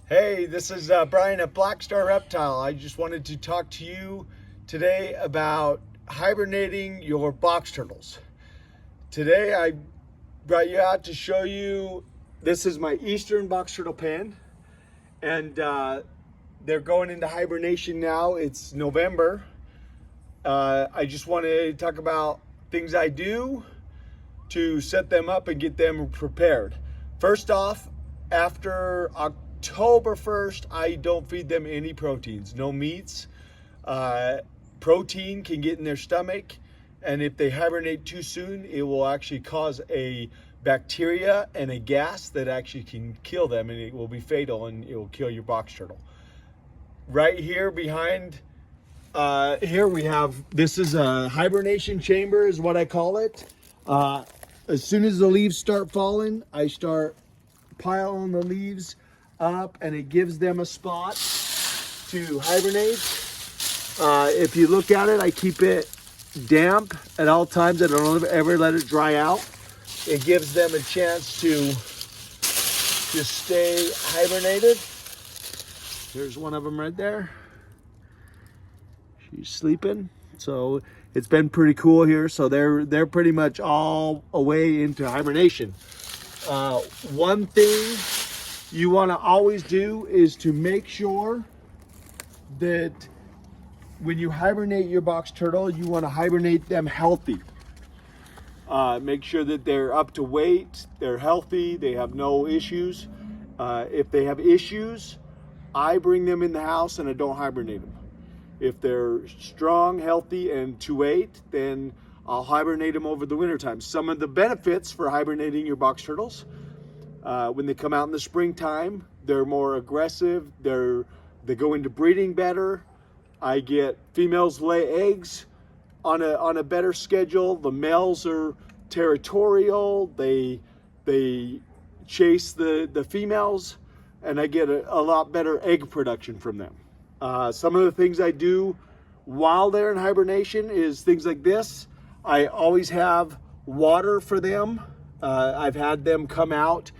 Hey, this is Brian at Black Star Reptile. I just wanted to talk to you today about hibernating your box turtles. Today I brought you out to show you, this is my eastern box turtle pen, and they're going into hibernation now. It's November. I just want to talk about things I do to set them up and get them prepared. First off, after October 1st, I don't feed them any proteins, no meats. Protein can get in their stomach, and if they hibernate too soon, it will actually cause a bacteria and a gas that actually can kill them, and it will be fatal, and it will kill your box turtle. Right here behind here we have, this is a hibernation chamber is what I call it. As soon as the leaves start falling, I start piling the leaves up, and it gives them a spot to hibernate. If you look at it, I keep it damp at all times. I don't ever let it dry out. It gives them a chance to just stay hibernated. There's one of them right there. She's sleeping. So it's been pretty cool here. So they're pretty much all away into hibernation. One thing you want to always do is to make sure that when you hibernate your box turtle, you want to hibernate them healthy. Make sure that they're up to weight, they're healthy, they have no issues. If they have issues, I bring them in the house and I don't hibernate them. If they're strong, healthy, and to weight, then I'll hibernate them over the winter time. Some of the benefits for hibernating your box turtles, when they come out in the springtime, they're more aggressive, they go into breeding better. I get females lay eggs on a better schedule. The males are territorial, they chase the females, and I get a lot better egg production from them. Some of the things I do while they're in hibernation is things like this. I always have water for them. I've had them come out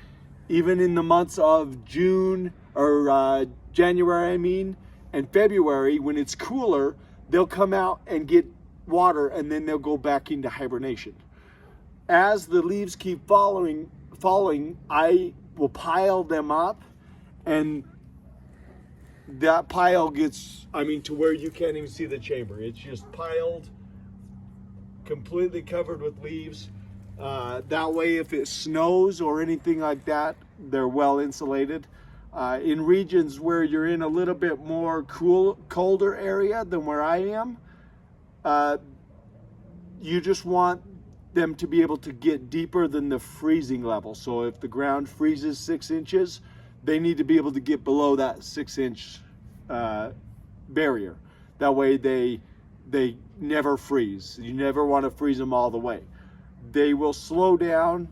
even in the months of June or January, and February, when it's cooler, they'll come out and get water, and then they'll go back into hibernation. As the leaves keep falling, I will pile them up, and that pile gets, to where you can't even see the chamber. It's just piled, completely covered with leaves. That way, if it snows or anything like that, they're well insulated. In regions where you're in a little bit more colder area than where I am, you just want them to be able to get deeper than the freezing level. So if the ground freezes 6 inches, they need to be able to get below that 6-inch barrier. That way they never freeze. You never want to freeze them all the way. They will slow down.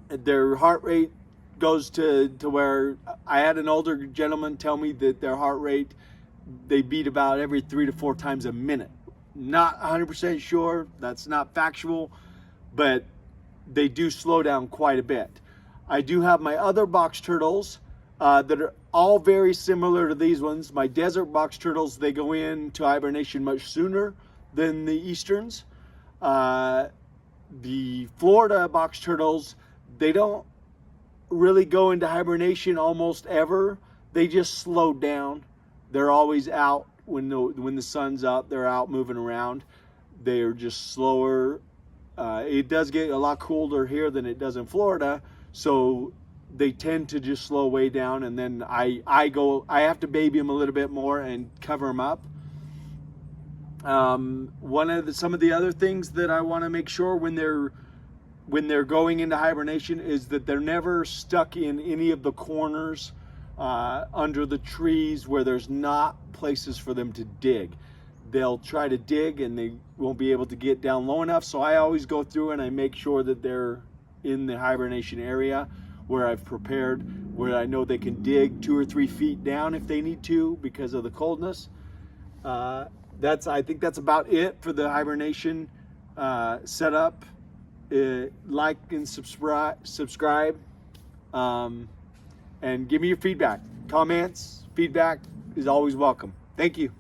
Their heart rate goes to where I had an older gentleman tell me that their heart rate, they beat about every 3 to 4 times a minute. Not 100% sure, that's not factual, but they do slow down quite a bit. I do have my other box turtles that are all very similar to these ones. My desert box turtles, they go into hibernation much sooner than the easterns. The Florida box turtles, they don't really go into hibernation almost ever. They just slow down. They're always out when the sun's up. They're out moving around. They are just slower. It does get a lot colder here than it does in Florida, so they tend to just slow way down, and then I have to baby them a little bit more and cover them up. Some of the other things that I want to make sure when they're going into hibernation is that they're never stuck in any of the corners under the trees where there's not places for them to dig. They'll try to dig and they won't be able to get down low enough, so I always go through and I make sure that they're in the hibernation area where I've prepared, where I know they can dig 2 or 3 feet down if they need to because of the coldness. I think that's about it for the hibernation setup. Like and subscribe. and give me your feedback. Comments, feedback is always welcome. Thank you.